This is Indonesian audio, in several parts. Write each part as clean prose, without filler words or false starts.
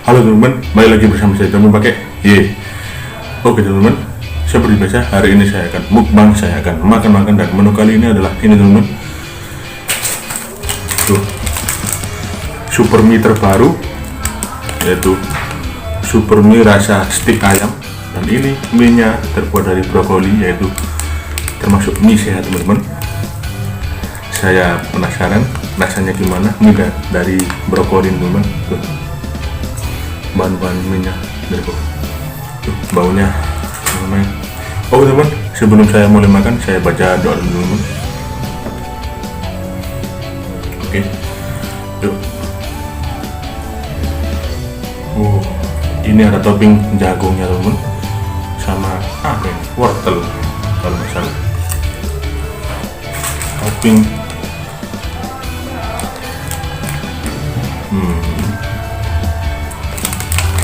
Halo teman-teman, balik lagi bersama saya teman pakai Y. Oke teman-teman, seperti biasa hari ini saya akan mukbang, saya akan makan-makan, dan menu kali ini adalah ini teman-teman. Tuh, super mie terbaru, yaitu super mie rasa stik ayam, dan ini mie nya terbuat dari brokoli, yaitu termasuk mie sehat teman-teman. Saya penasaran rasanya gimana mie dari brokoli teman-teman. Tuh, bahan-bahan minyak dari bawah. Tuh, baunya lumayan. Oke teman, sebelum saya mulai makan saya baca doa dulu teman. Oke, yuk. Ini ada topping jagungnya teman, sama apa ini, wortel kalau nggak salah. Topping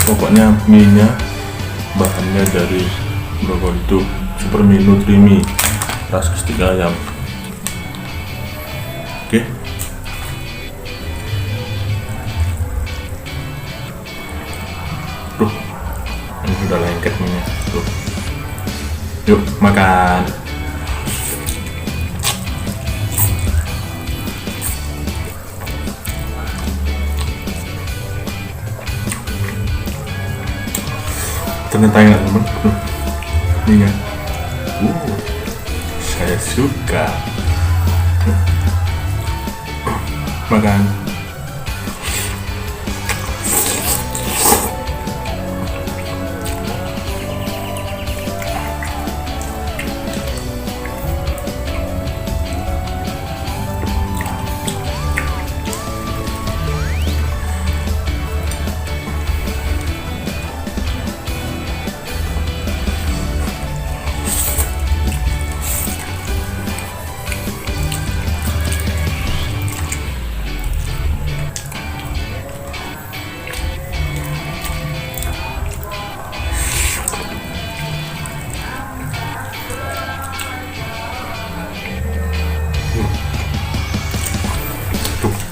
pokoknya mie nya bahannya dari brokoli, itu super mie nutri mie rasa stik ayam. Oke, tuh ini udah lengket mie nya tuh. Yuk makan. Ternyata enak teman, ini ya, saya suka. Makan.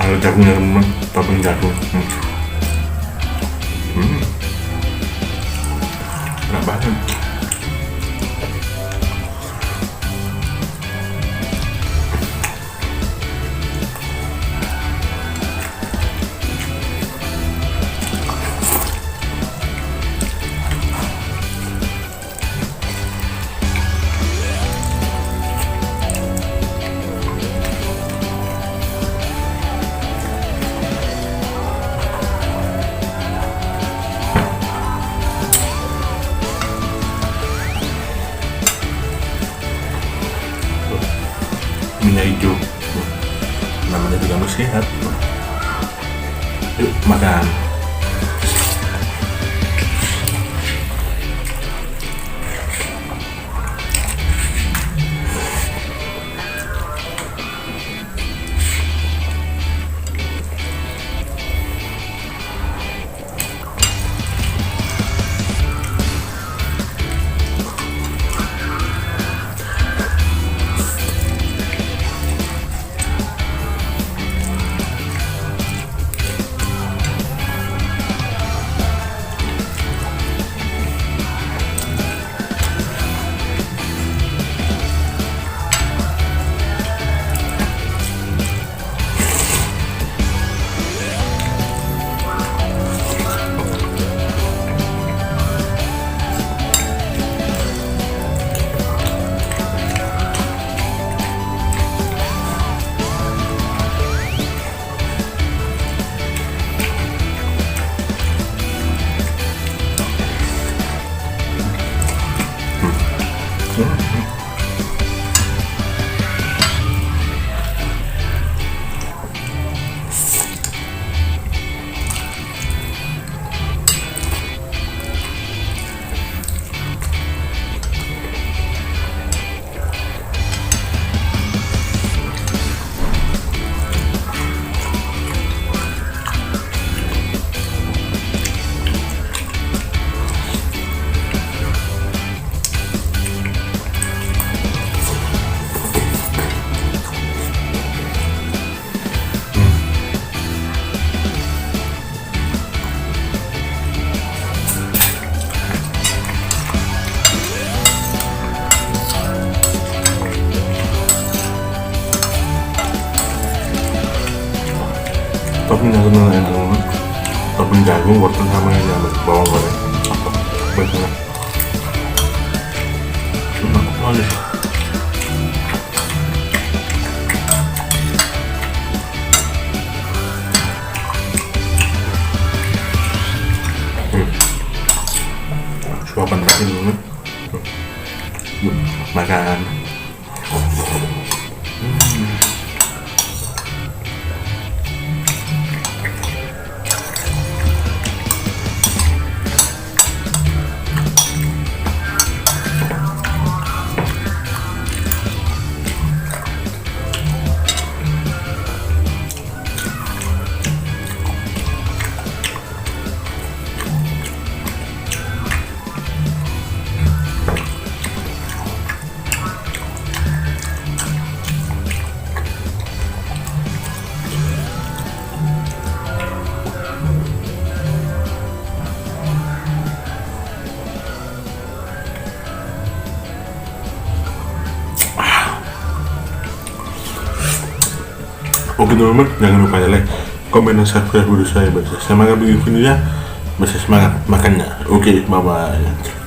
Ada jagungnya teman, topping jagung. Enak banget. Minyak hijau, namanya juga mie sehat. Yuk makan. topping jagung enak banget. Topping jagung, wortel sama ini bawang goreng. Banget. Manis. Suapan lagi dulu. Makan. Oke teman-teman, jangan lupa like, komen, dan subscribe video saya. Semangat bikin videonya, semangat makannya. Oke, bye bye.